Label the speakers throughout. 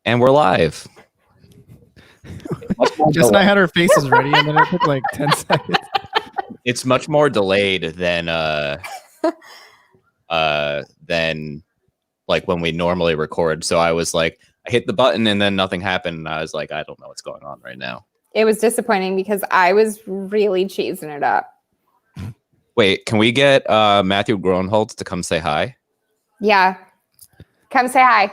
Speaker 1: And we're live.
Speaker 2: Jess and I had our faces ready, and then it took like 10 seconds.
Speaker 1: It's much more delayed than like when we normally record. So I was like, I hit the button and then nothing happened. And I was like, I don't know what's going on right now.
Speaker 3: It was disappointing because I was really cheesing it up.
Speaker 1: Wait, can we get Matthew Gronholtz to come say hi?
Speaker 3: Yeah. Come say hi.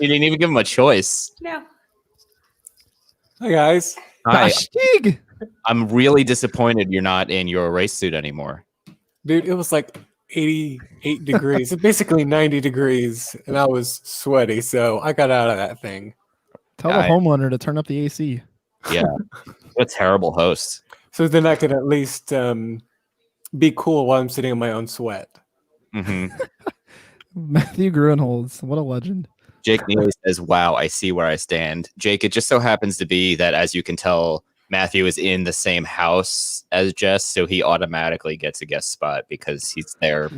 Speaker 1: You didn't even give him a choice.
Speaker 3: No.
Speaker 4: Hi, guys.
Speaker 1: Hi.
Speaker 2: Gosh,
Speaker 1: I'm really disappointed you're not in your race suit anymore.
Speaker 4: Dude, it was like 88 degrees, basically 90 degrees, and I was sweaty, so I got out of that thing.
Speaker 2: Tell the homeowner to turn up the AC.
Speaker 1: Yeah. What a terrible host.
Speaker 4: So then I could at least be cool while I'm sitting in my own sweat.
Speaker 1: Mm-hmm.
Speaker 2: Matthew Grunholz, what a legend.
Speaker 1: Jake Neely says, wow, I see where I stand. Jake, it just so happens to be that, as you can tell, Matthew is in the same house as Jess, so he automatically gets a guest spot because he's there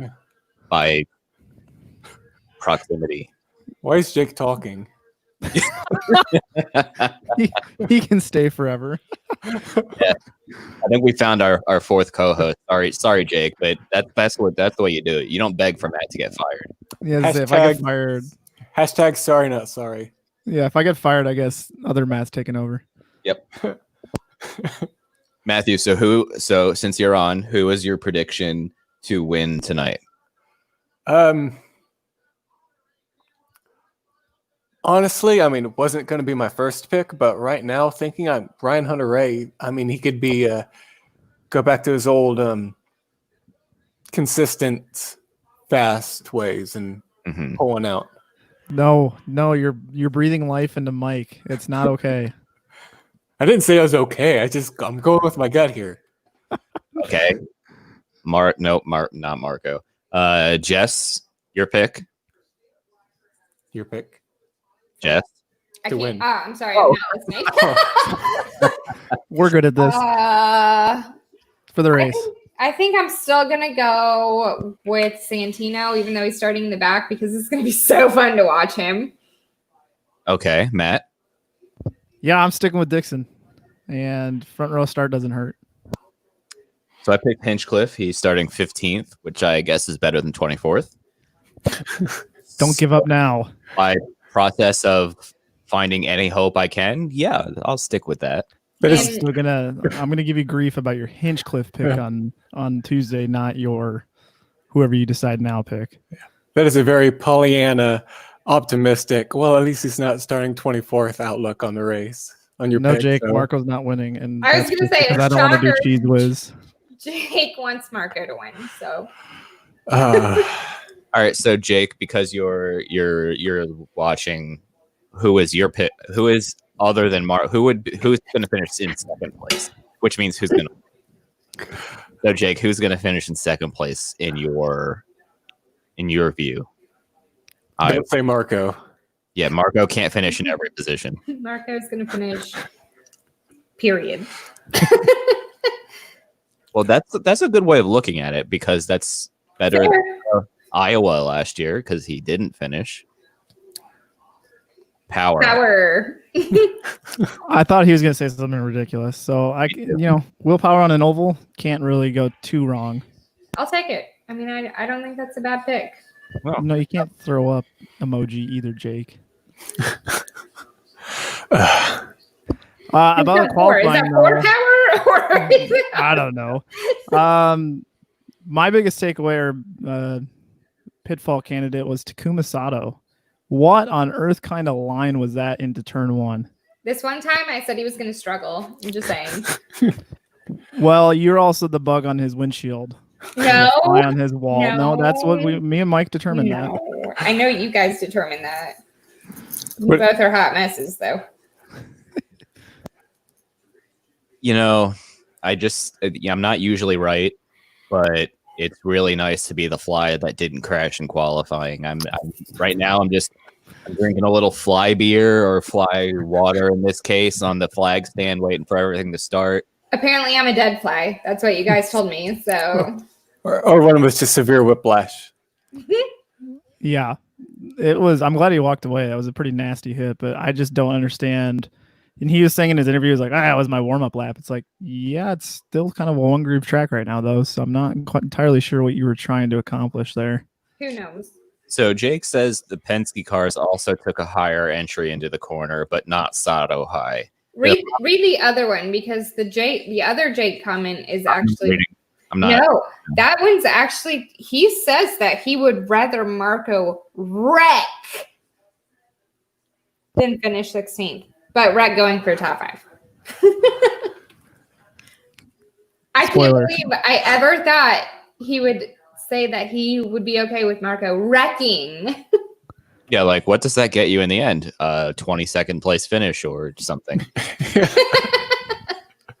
Speaker 1: by proximity.
Speaker 4: Why is Jake talking?
Speaker 2: he can stay forever.
Speaker 1: Yeah. I think we found our fourth co-host. Sorry, Jake, but that's the way you do it. You don't beg for Matt to get fired.
Speaker 2: Yeah, if I get fired.
Speaker 4: Hashtag sorry, not sorry.
Speaker 2: Yeah, if I get fired, I guess other Matt's taking over.
Speaker 1: Yep. Matthew, so since you're on, who is your prediction to win tonight?
Speaker 4: Honestly, I mean, it wasn't going to be my first pick, but right now, thinking I'm Ryan Hunter-Reay, I mean, he could be go back to his old consistent, fast ways and pull one out.
Speaker 2: No, you're breathing life into Mike. It's not okay.
Speaker 4: I didn't say I was okay. I'm going with my gut here.
Speaker 1: Okay. Not Marco. Jess, your pick.
Speaker 4: Your pick.
Speaker 1: Jess.
Speaker 4: To win.
Speaker 3: I'm sorry, I'm not listening.
Speaker 2: We're good at this. For the race.
Speaker 3: I think I'm still going to go with Santino, even though he's starting in the back, because it's going to be so fun to watch him.
Speaker 1: Okay, Matt.
Speaker 2: Yeah, I'm sticking with Dixon. And front row start doesn't hurt.
Speaker 1: So I picked Hinchcliffe. He's starting 15th, which I guess is better than 24th.
Speaker 2: Don't give up now.
Speaker 1: By process of finding any hope I can, yeah, I'll stick with that.
Speaker 4: But
Speaker 2: I'm gonna give you grief about your Hinchcliffe pick on Tuesday, not your whoever you decide now pick.
Speaker 4: That is a very Pollyanna optimistic. Well, at least he's not starting 24th outlook on the race. On your pick,
Speaker 2: Jake,
Speaker 4: so.
Speaker 2: Marco's not winning, and
Speaker 3: I was gonna say
Speaker 2: I don't want to do cheese whiz.
Speaker 3: Jake wants Marco to win, so.
Speaker 1: All right, so Jake, because you're watching, who is your pick? Who is other than Mark? Who's going to finish in second place? Which means who's going to? So Jake, who's going to finish in second place in your view?
Speaker 4: I would say Marco.
Speaker 1: Yeah, Marco can't finish in every position.
Speaker 3: Marco's going to finish. Period.
Speaker 1: Well, that's a good way of looking at it because that's better than Iowa last year because he didn't finish. Power.
Speaker 2: I thought he was going to say something ridiculous. So willpower on an oval can't really go too wrong.
Speaker 3: I'll take it. I mean, I don't think that's a bad pick.
Speaker 1: Well,
Speaker 2: no, you can't throw up emoji either, Jake. About qualifying,
Speaker 3: is that poor power or is it...
Speaker 2: I don't know. My biggest takeaway or pitfall candidate was Takuma Sato. What on earth kind of line was that into turn one?
Speaker 3: This one time I said he was going to struggle. I'm just saying.
Speaker 2: Well, you're also the bug on his windshield.
Speaker 3: No.
Speaker 2: On his wall. No, that's what me and Mike determined that.
Speaker 3: I know you guys determined that. You both are hot messes, though.
Speaker 1: I'm not usually right, but it's really nice to be the fly that didn't crash in qualifying. I'm right now. I'm drinking a little fly beer or fly water in this case on the flag stand, waiting for everything to start.
Speaker 3: Apparently, I'm a dead fly. That's what you guys told me. So,
Speaker 4: or one was just severe whiplash.
Speaker 2: Yeah, it was. I'm glad he walked away. That was a pretty nasty hit, but I just don't understand. And he was saying in his interview, he was like, that was my warm up lap. It's like, yeah, it's still kind of a one groove track right now, though. So I'm not quite entirely sure what you were trying to accomplish there.
Speaker 3: Who knows?
Speaker 1: So Jake says the Penske cars also took a higher entry into the corner, but not Sato high.
Speaker 3: Read the other one because the other Jake comment is actually
Speaker 1: I'm not.
Speaker 3: no. That one's actually he says that he would rather Marco wreck than finish 16th, but wreck going for top 5. I can't
Speaker 2: Spoiler.
Speaker 3: believe I ever thought he would say that he would be okay with Marco wrecking.
Speaker 1: Yeah, like what does that get you in the end? 22nd place finish or something?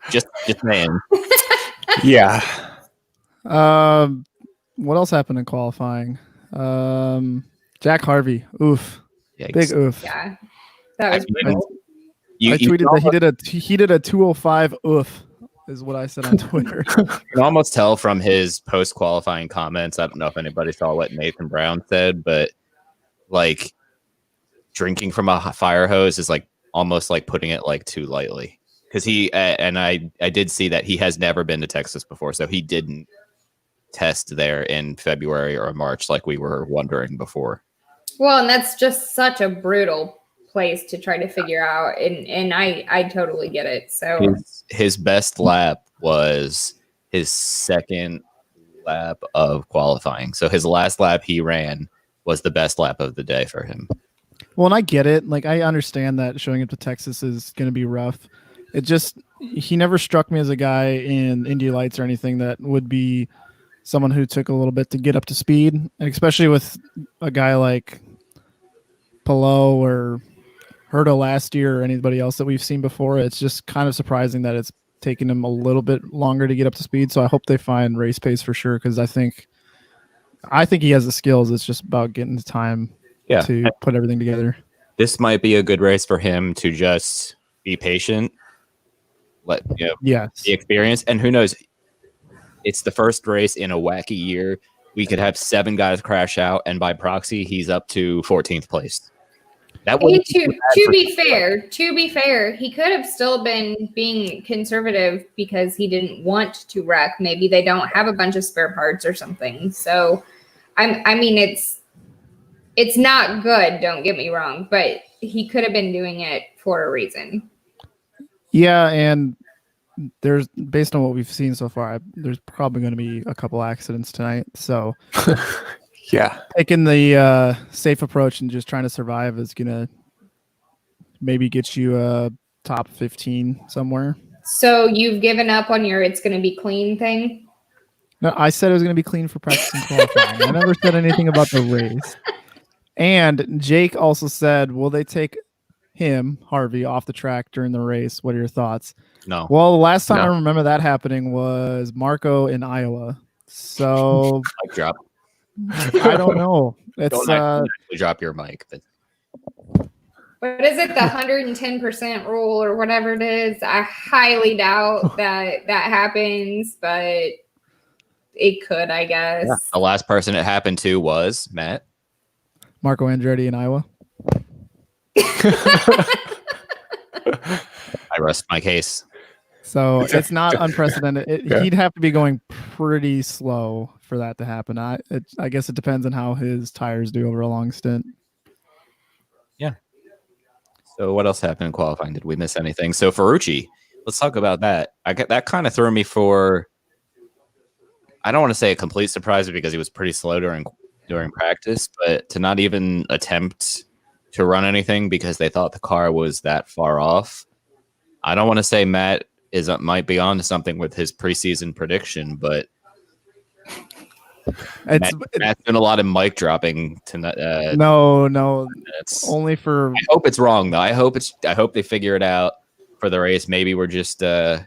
Speaker 1: just saying.
Speaker 4: Yeah.
Speaker 2: What else happened in qualifying? Jack Harvey. Oof.
Speaker 1: Yikes.
Speaker 2: Big oof.
Speaker 3: Yeah, that was
Speaker 1: I mean,
Speaker 3: brutal.
Speaker 2: I tweeted that he did a 205 oof is what I said on Twitter.
Speaker 1: You can almost tell from his post qualifying comments. I don't know if anybody saw what Nathan Brown said, but like drinking from a fire hose is like almost like putting it like too lightly. Because he and I did see that he has never been to Texas before, so he didn't test there in February or March like we were wondering before.
Speaker 3: Well, and that's just such a brutal place to try to figure out, and I totally get it. So
Speaker 1: His best lap was his second lap of qualifying. So his last lap he ran was the best lap of the day for him.
Speaker 2: Well, and I get it. Like, I understand that showing up to Texas is going to be rough. It just, he never struck me as a guy in Indy Lights or anything that would be someone who took a little bit to get up to speed. And especially with a guy like Palou or Herta last year or anybody else that we've seen before, it's just kind of surprising that it's taken him a little bit longer to get up to speed. So I hope they find race pace for sure, because I think he has the skills. It's just about getting the time to put everything together.
Speaker 1: This might be a good race for him to just be patient, let the experience, and who knows, it's the first race in a wacky year. We could have 7 guys crash out, and by proxy, he's up to 14th place. That would
Speaker 3: to be fair, he could have still been being conservative because he didn't want to wreck. Maybe they don't have a bunch of spare parts or something. So, I mean, it's not good. Don't get me wrong, but he could have been doing it for a reason.
Speaker 2: Yeah, and there's, based on what we've seen so far, there's probably going to be a couple accidents tonight. So,
Speaker 4: yeah,
Speaker 2: taking the safe approach and just trying to survive is going to maybe get you a top 15 somewhere.
Speaker 3: So you've given up on your "it's going to be clean" thing?
Speaker 2: No, I said it was going to be clean for practice and qualifying. I never said anything about the race. And Jake also said, will they take him, Harvey, off the track during the race? What are your thoughts?
Speaker 1: No.
Speaker 2: Well, the last time I remember that happening was Marco in Iowa. So
Speaker 1: mic drop.
Speaker 2: I don't know. It's
Speaker 1: don't actually drop your mic.
Speaker 3: What is it? The 110% rule or whatever it is. I highly doubt that happens, but it could, I guess.
Speaker 1: Yeah. The last person it happened to was Matt.
Speaker 2: Marco Andretti in Iowa.
Speaker 1: I rest my case.
Speaker 2: So it's not unprecedented. He'd have to be going pretty slow for that to happen. I guess it depends on how his tires do over a long stint.
Speaker 1: Yeah. So what else happened in qualifying? Did we miss anything? So Ferrucci, let's talk about that. That kind of threw me for, I don't want to say a complete surprise because he was pretty slow during practice, but to not even attempt to run anything because they thought the car was that far off. I don't want to say Matt might be on to something with his preseason prediction, but Matt's doing a lot of mic dropping tonight.
Speaker 2: No, it's only for.
Speaker 1: I hope it's wrong though. I hope they figure it out for the race. Maybe we're just I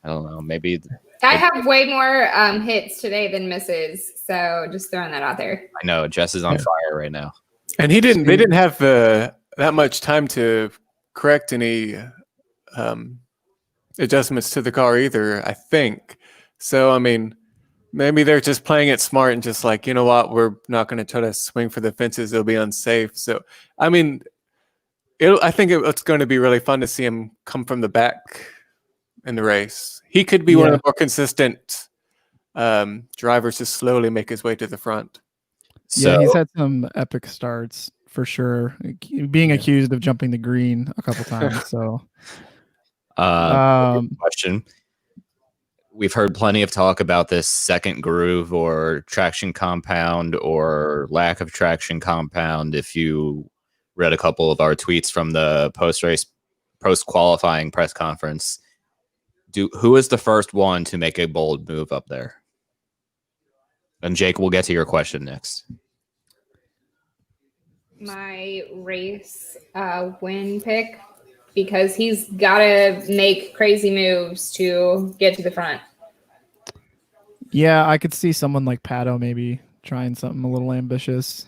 Speaker 1: don't know. Maybe
Speaker 3: I have way more hits today than misses, so just throwing that out there.
Speaker 1: I know Jess is on fire right now,
Speaker 4: and they didn't have that much time to correct any adjustments to the car either, I think. So I mean, Maybe they're just playing it smart and just like, you know what, we're not going to try to swing for the fences. It'll be unsafe. So, I mean, I think it's going to be really fun to see him come from the back in the race. He could be one of the more consistent drivers to slowly make his way to the front.
Speaker 1: So,
Speaker 2: Yeah, he's had some epic starts for sure. Being accused of jumping the green a couple times. So,
Speaker 1: question. We've heard plenty of talk about this second groove or traction compound or lack of traction compound. If you read a couple of our tweets from the post-qualifying press conference, who is the first one to make a bold move up there? And Jake, we'll get to your question next.
Speaker 3: My race win pick, because he's got to make crazy moves to get to the front.
Speaker 2: yeah, I could see someone like Pato maybe trying something a little ambitious.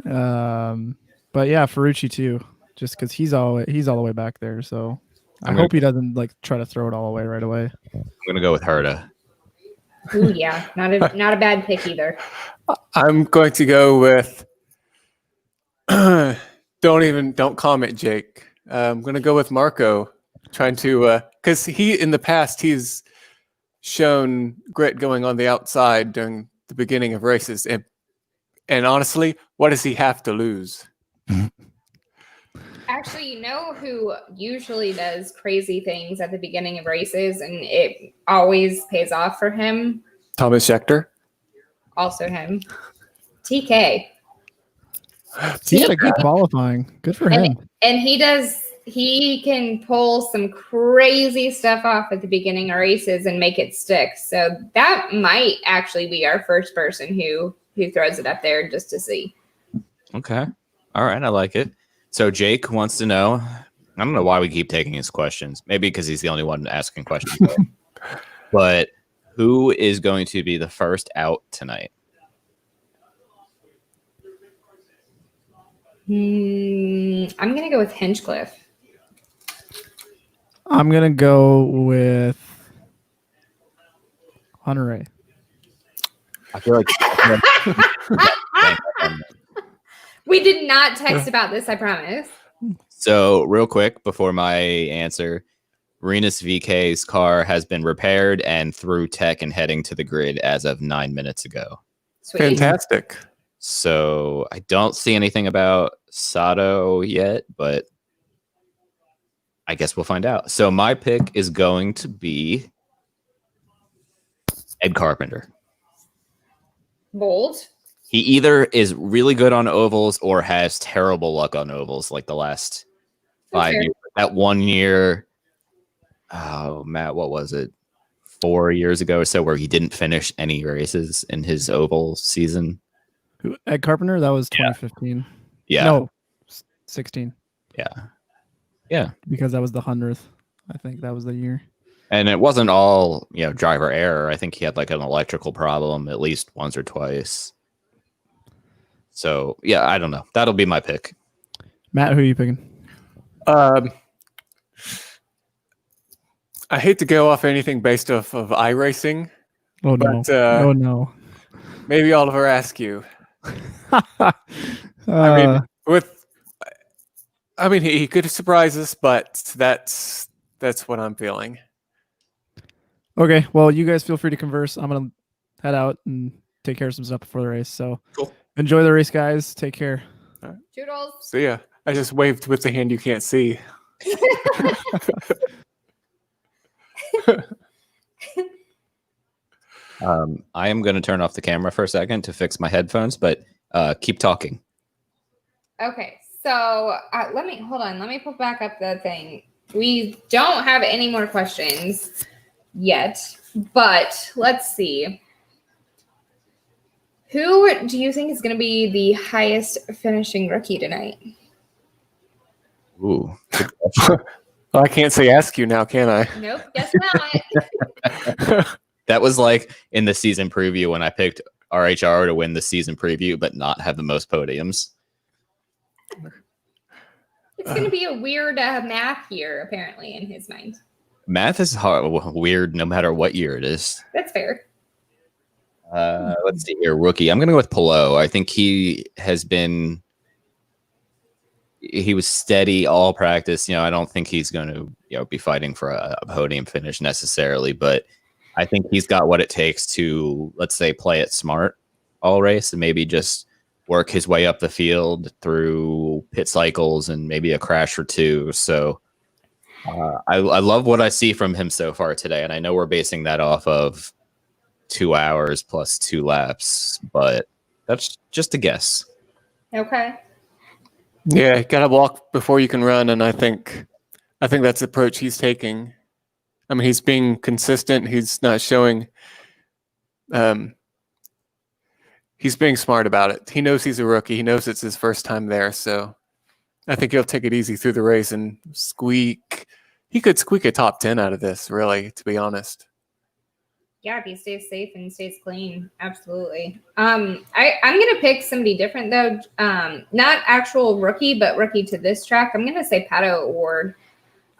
Speaker 2: But yeah, Ferrucci too, just because he's all the way back there. So I hope he doesn't like try to throw it all away right away.
Speaker 1: I'm gonna go with Herta.
Speaker 3: Ooh, yeah, not a bad pick either.
Speaker 4: I'm going to go with. Don't comment, Jake. I'm going to go with Marco, trying to because in the past he's shown grit going on the outside during the beginning of races, and honestly, what does he have to lose?
Speaker 3: Actually, you know who usually does crazy things at the beginning of races, and it always pays off for him?
Speaker 4: Thomas Scheckter.
Speaker 3: Also him. TK.
Speaker 2: He had a good qualifying. Good for him.
Speaker 3: And he can pull some crazy stuff off at the beginning of races and make it stick. So that might actually be our first person who throws it up there just to see.
Speaker 1: Okay. All right. I like it. So Jake wants to know, I don't know why we keep taking his questions. Maybe because he's the only one asking questions. But who is going to be the first out tonight?
Speaker 3: I'm going to go with Hinchcliffe.
Speaker 2: I'm gonna go with Hunter Ray.
Speaker 1: I feel like
Speaker 3: We did not text about this, I promise.
Speaker 1: So real quick before my answer, Rinus VK's car has been repaired and through tech and heading to the grid as of 9 minutes ago.
Speaker 3: Sweet.
Speaker 4: Fantastic.
Speaker 1: So I don't see anything about Sato yet, but I guess we'll find out. So my pick is going to be Ed Carpenter.
Speaker 3: Bold.
Speaker 1: He either is really good on ovals or has terrible luck on ovals, like the last 5 years. That 1 year, oh, Matt, what was it? 4 years ago or so, where he didn't finish any races in his oval season.
Speaker 2: Ed Carpenter, that was 2015.
Speaker 1: Yeah.
Speaker 2: No, 16.
Speaker 1: Yeah. Yeah.
Speaker 2: Because that was the 100th. I think that was the year.
Speaker 1: And it wasn't all, driver error. I think he had like an electrical problem at least once or twice. So, yeah, I don't know. That'll be my pick.
Speaker 2: Matt, who are you picking?
Speaker 4: I hate to go off anything based off of iRacing.
Speaker 2: Oh, no.
Speaker 4: But,
Speaker 2: oh, no.
Speaker 4: Maybe Oliver Askew. He could surprise us, but that's what I'm feeling.
Speaker 2: Okay, well, you guys feel free to converse. I'm going to head out and take care of some stuff before the race. So
Speaker 1: Cool.
Speaker 2: Enjoy the race, guys. Take care.
Speaker 3: Toodles.
Speaker 4: See ya. I just waved with the hand you can't see.
Speaker 1: I am going to turn off the camera for a second to fix my headphones, but keep talking.
Speaker 3: Okay, so let me pull back up the thing. We don't have any more questions yet, but let's see. Who do you think is going to be the highest finishing rookie tonight?
Speaker 1: Ooh.
Speaker 4: Well, I can't say Askew now, can I?
Speaker 3: Nope, guess not.
Speaker 1: That was like in the season preview when I picked RHR to win the season preview, but not have the most podiums.
Speaker 3: It's going to be a weird math year, apparently, in his mind.
Speaker 1: Math is weird no matter what year it is.
Speaker 3: That's fair.
Speaker 1: Let's see here. Rookie. I'm going to go with Pelot. I think he was steady all practice. I don't think he's going to be fighting for a podium finish necessarily, but I think he's got what it takes to, let's say, play it smart all race and maybe just work his way up the field through pit cycles and maybe a crash or two. So I love what I see from him so far today. And I know we're basing that off of 2 hours plus 2 laps, but that's just a guess.
Speaker 3: Okay.
Speaker 4: Yeah, you gotta walk before you can run, and I think that's the approach he's taking. I mean, he's being consistent. He's not showing. He's being smart about it. He knows he's a rookie. He knows it's his first time there, so I think he'll take it easy through the race and squeak. He could squeak a top 10 out of this, really, to be honest.
Speaker 3: Yeah, if he stays safe and stays clean, absolutely. I'm gonna pick somebody different though. Not actual rookie, but rookie to this track. I'm gonna say Pato O'Ward.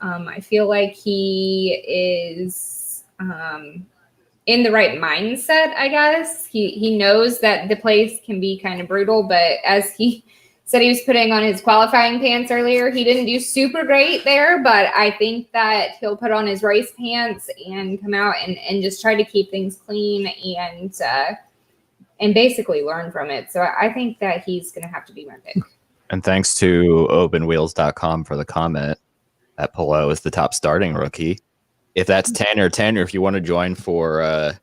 Speaker 3: I feel like he is in the right mindset. I guess he knows that the place can be kind of brutal, but as he said, he was putting on his qualifying pants earlier. He didn't do super great there, but I think that he'll put on his race pants and come out and just try to keep things clean and basically learn from it. So I think that he's going to have to be my pick.
Speaker 1: And thanks to openwheels.com for the comment that Pelot is the top starting rookie. If that's 10 or if you want to join for, I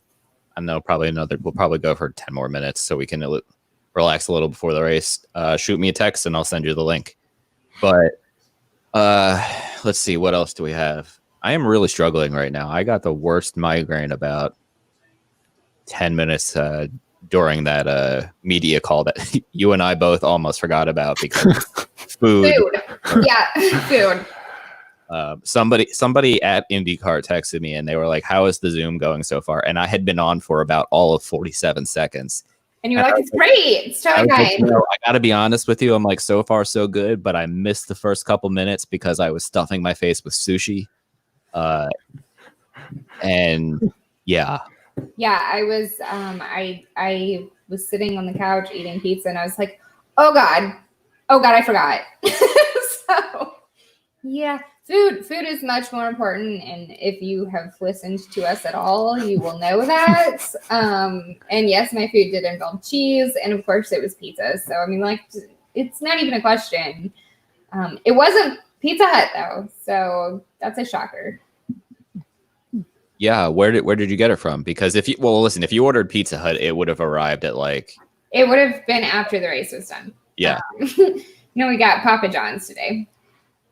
Speaker 1: don't know, we'll probably go for 10 more minutes so we can relax a little before the race. Shoot me a text and I'll send you the link. But let's see, what else do we have? I am really struggling right now. I got the worst migraine about 10 minutes during that media call that you and I both almost forgot about because food.
Speaker 3: Yeah, food.
Speaker 1: Somebody at IndyCar texted me and they were like, "How is the Zoom going so far?" And I had been on for about all of 47 seconds.
Speaker 3: And you're like, it's great. It's totally
Speaker 1: like,
Speaker 3: fine.
Speaker 1: I got to be honest with you. I'm like, so far, so good. But I missed the first couple minutes because I was stuffing my face with sushi. And yeah.
Speaker 3: Yeah, I was I was sitting on the couch eating pizza and I was like, oh God, I forgot. So yeah, food is much more important, and if you have listened to us at all, you will know that. And yes, my food did involve cheese, and of course it was pizza. So I mean, like, it's not even a question. It wasn't Pizza Hut though, so that's a shocker.
Speaker 1: Yeah, where did you get it from? Because if you ordered Pizza Hut, it would have arrived at
Speaker 3: it would have been after the race was done.
Speaker 1: Yeah.
Speaker 3: No, we got Papa John's today.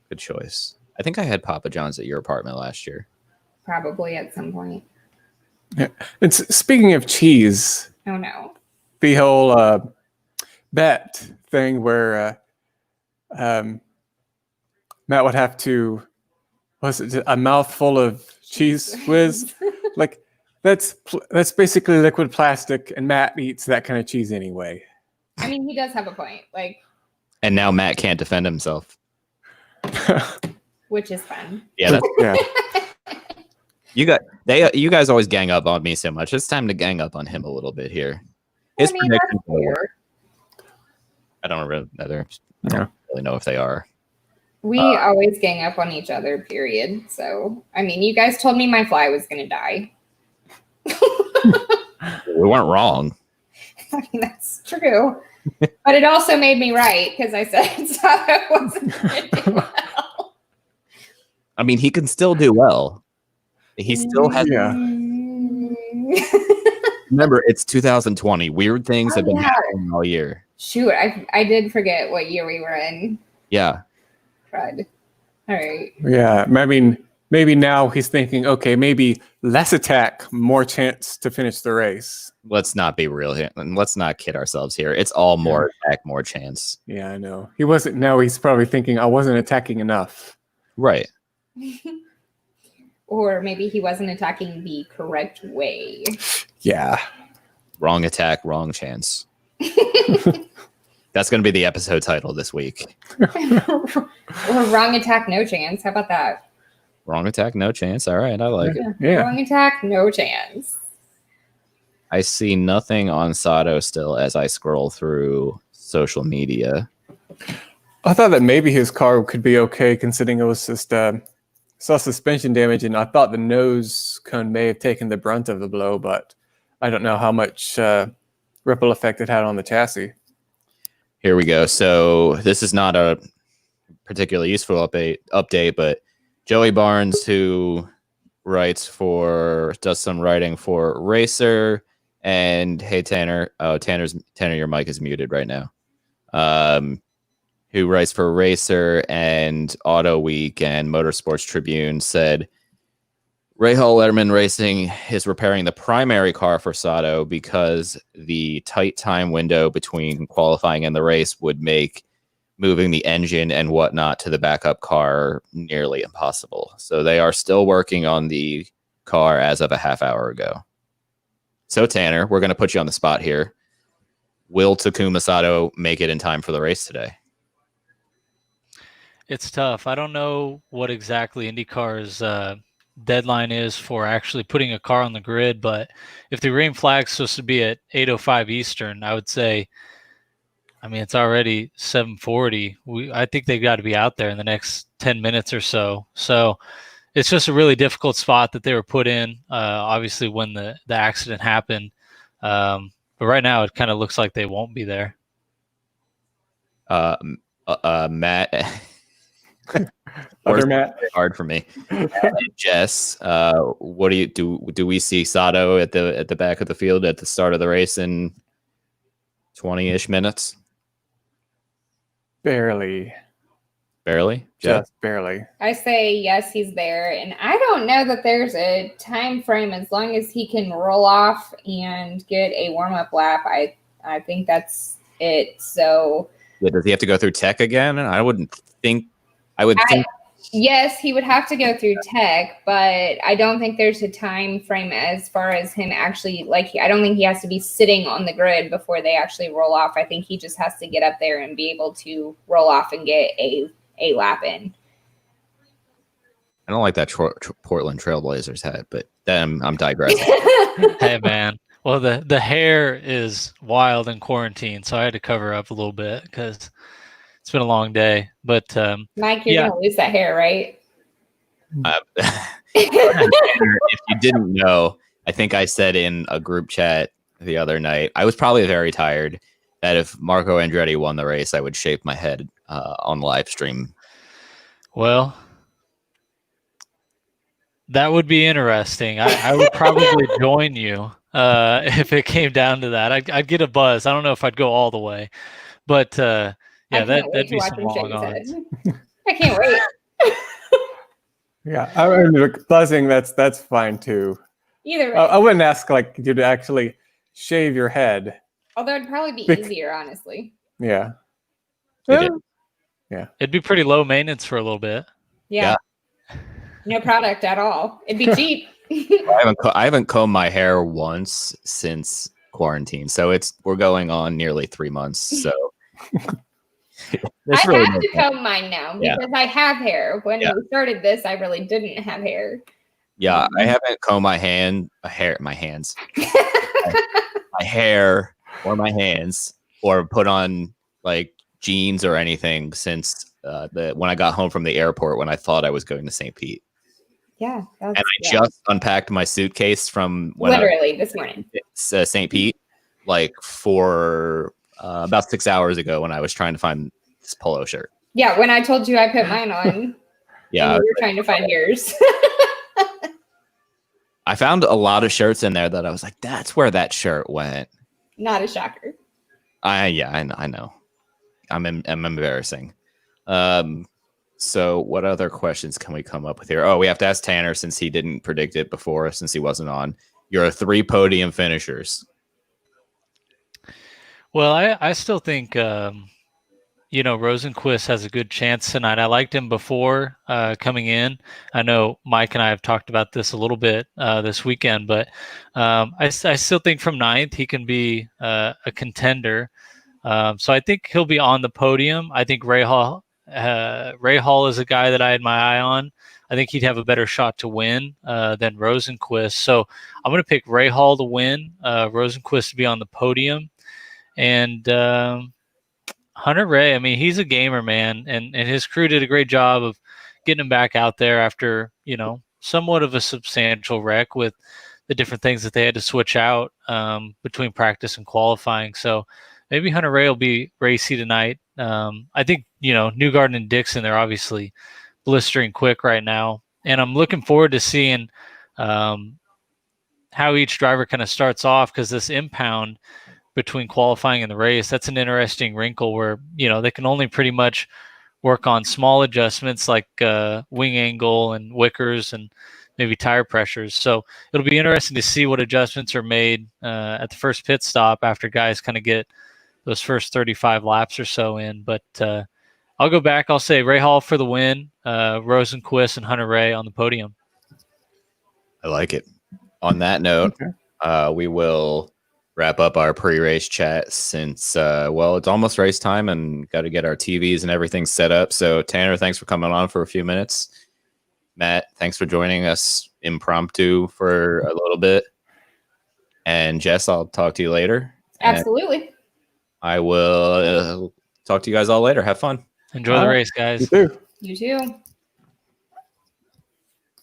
Speaker 1: Good choice. I think I had Papa John's at your apartment last year.
Speaker 3: Probably at some point.
Speaker 4: Yeah. And speaking of cheese,
Speaker 3: Oh no.
Speaker 4: the whole bet thing where Matt would have to, was it a mouthful of cheese whiz? Like that's basically liquid plastic, and Matt eats that kind of cheese anyway.
Speaker 3: I mean, he does have a point.
Speaker 1: And now Matt can't defend himself.
Speaker 3: Which is fun.
Speaker 1: Yeah, that's
Speaker 4: Yeah.
Speaker 1: you guys always gang up on me so much. It's time to gang up on him a little bit here. His predictions
Speaker 3: that's
Speaker 1: will
Speaker 3: fair.
Speaker 1: work. I don't really know if they are.
Speaker 3: We always gang up on each other, period. So, I mean, you guys told me my fly was going to die.
Speaker 1: We weren't wrong.
Speaker 3: I mean, that's true. But it also made me right because I said it wasn't going to do well.
Speaker 1: I mean, he can still do well. He still has.
Speaker 4: Yeah.
Speaker 1: Remember, it's 2020. Weird things have been
Speaker 3: yeah.
Speaker 1: happening all year.
Speaker 3: Shoot, I did forget what year we were in.
Speaker 1: Yeah.
Speaker 3: Crud. All right.
Speaker 4: Yeah. I mean, maybe now he's thinking, okay, maybe less attack, more chance to finish the race.
Speaker 1: Let's not be real here. Let's not kid ourselves here. It's all more attack, more chance.
Speaker 4: Yeah, I know. He wasn't. Now he's probably thinking, I wasn't attacking enough.
Speaker 1: Right.
Speaker 3: Or maybe he wasn't attacking the correct way.
Speaker 4: Yeah.
Speaker 1: Wrong attack, wrong chance. That's going to be the episode title this week.
Speaker 3: Or wrong attack, no chance. How about that?
Speaker 1: Wrong attack, no chance. All right, I like it.
Speaker 4: Yeah.
Speaker 3: Wrong attack, no chance.
Speaker 1: I see nothing on Sato still as I scroll through social media.
Speaker 4: I thought that maybe his car could be okay, considering it was just saw suspension damage, and I thought the nose cone may have taken the brunt of the blow, but I don't know how much ripple effect it had on the chassis.
Speaker 1: Here we go. So this is not a particularly useful update, but Joey Barnes, who does some writing for Racer, and hey Tanner, Tanner, your mic is muted right now. Who writes for Racer and Auto Week and Motorsports Tribune, said Rahal Letterman Racing is repairing the primary car for Sato because the tight time window between qualifying and the race would make moving the engine and whatnot to the backup car nearly impossible. So they are still working on the car as of a half hour ago. So Tanner, we're going to put you on the spot here. Will Takuma Sato make it in time for the race today?
Speaker 5: It's tough. I don't know what exactly IndyCar's deadline is for actually putting a car on the grid, but if the green flag's supposed to be at 8:05 Eastern, I would say, I mean, it's already 7:40. I think they've got to be out there in the next 10 minutes or so. So it's just a really difficult spot that they were put in, obviously, when the accident happened. But right now, it kind of looks like they won't be there.
Speaker 1: Matt.
Speaker 4: Other Matt.
Speaker 1: Hard for me. Jess, what do you do? Do we see Sato at the back of the field at the start of the race in 20-ish minutes?
Speaker 4: Barely.
Speaker 1: Barely?
Speaker 4: Just barely.
Speaker 3: I say yes, he's there, and I don't know that there's a time frame. As long as he can roll off and get a warm-up lap, I think that's it. So
Speaker 1: Yeah, does he have to go through tech again? I wouldn't think. I would think.
Speaker 3: Yes, he would have to go through tech, but I don't think there's a time frame as far as him actually, I don't think he has to be sitting on the grid before they actually roll off. I think he just has to get up there and be able to roll off and get a lap in.
Speaker 1: I don't like that Portland Trailblazers hat, but then I'm digressing.
Speaker 5: Hey, man. Well, the hair is wild in quarantine, so I had to cover up a little bit because it's been a long day. But
Speaker 3: Mike, you're gonna lose that hair, right?
Speaker 1: If you didn't know, I think I said in a group chat the other night, I was probably very tired, that if Marco Andretti won the race, I would shave my head on live stream.
Speaker 5: Well, that would be interesting. I would probably join you if it came down to that. I'd get a buzz. I don't know if I'd go all the way, but that'd be some long odds.
Speaker 3: I can't wait.
Speaker 4: Yeah, I mean, buzzing. That's fine too.
Speaker 3: Either way,
Speaker 4: I wouldn't ask you to actually shave your head.
Speaker 3: although it'd probably be easier, honestly.
Speaker 4: Yeah.
Speaker 5: It'd be pretty low maintenance for a little bit.
Speaker 3: Yeah. No product at all. It'd be cheap.
Speaker 1: I haven't combed my hair once since quarantine, so we're going on nearly 3 months. So
Speaker 3: I have to comb mine now because I have hair. When we started this, I really didn't have hair.
Speaker 1: Yeah, I haven't combed my hands, my hair or my hands, or put on like jeans or anything since when I got home from the airport when I thought I was going to St. Pete.
Speaker 3: Yeah,
Speaker 1: and I just unpacked my suitcase from
Speaker 3: literally this morning.
Speaker 1: St. Pete, like for about 6 hours ago when I was trying to find this polo shirt.
Speaker 3: Yeah, when I told you I put mine on.
Speaker 1: Yeah,
Speaker 3: you were trying to find yours.
Speaker 1: I found a lot of shirts in there that I was like, that's where that shirt went.
Speaker 3: Not a shocker.
Speaker 1: I know. I'm embarrassing. So what other questions can we come up with here? Oh, we have to ask Tanner, since he didn't predict it before, since he wasn't on. Your 3 podium finishers.
Speaker 5: Well, I still think Rosenquist has a good chance tonight. I liked him before coming in. I know Mike and I have talked about this a little bit this weekend, but I still think from 9th he can be a contender. So I think he'll be on the podium. I think Rahal Ray Hall is a guy that I had my eye on. I think he'd have a better shot to win than Rosenquist. So I'm going to pick Ray Hall to win, Rosenquist to be on the podium, and Hunter Ray. I mean, he's a gamer, man, and his crew did a great job of getting him back out there after, somewhat of a substantial wreck with the different things that they had to switch out between practice and qualifying. So maybe Hunter Ray will be racy tonight. I think, Newgarden and Dixon, they're obviously blistering quick right now. And I'm looking forward to seeing how each driver kind of starts off, because this impound between qualifying and the race, that's an interesting wrinkle where, they can only pretty much work on small adjustments like wing angle and wickers and maybe tire pressures. So it'll be interesting to see what adjustments are made at the first pit stop after guys kind of get those first 35 laps or so in. But I'll go back. I'll say Ray Hall for the win, Rosenquist and Hunter Ray on the podium.
Speaker 1: I like it. On that note, we will wrap up our pre-race chat since, it's almost race time and got to get our TVs and everything set up. So Tanner, thanks for coming on for a few minutes. Matt, thanks for joining us impromptu for a little bit. And Jess, I'll talk to you later.
Speaker 3: Absolutely.
Speaker 1: And I will talk to you guys all later. Have fun.
Speaker 5: Enjoy the race, guys.
Speaker 4: You too.
Speaker 3: You too.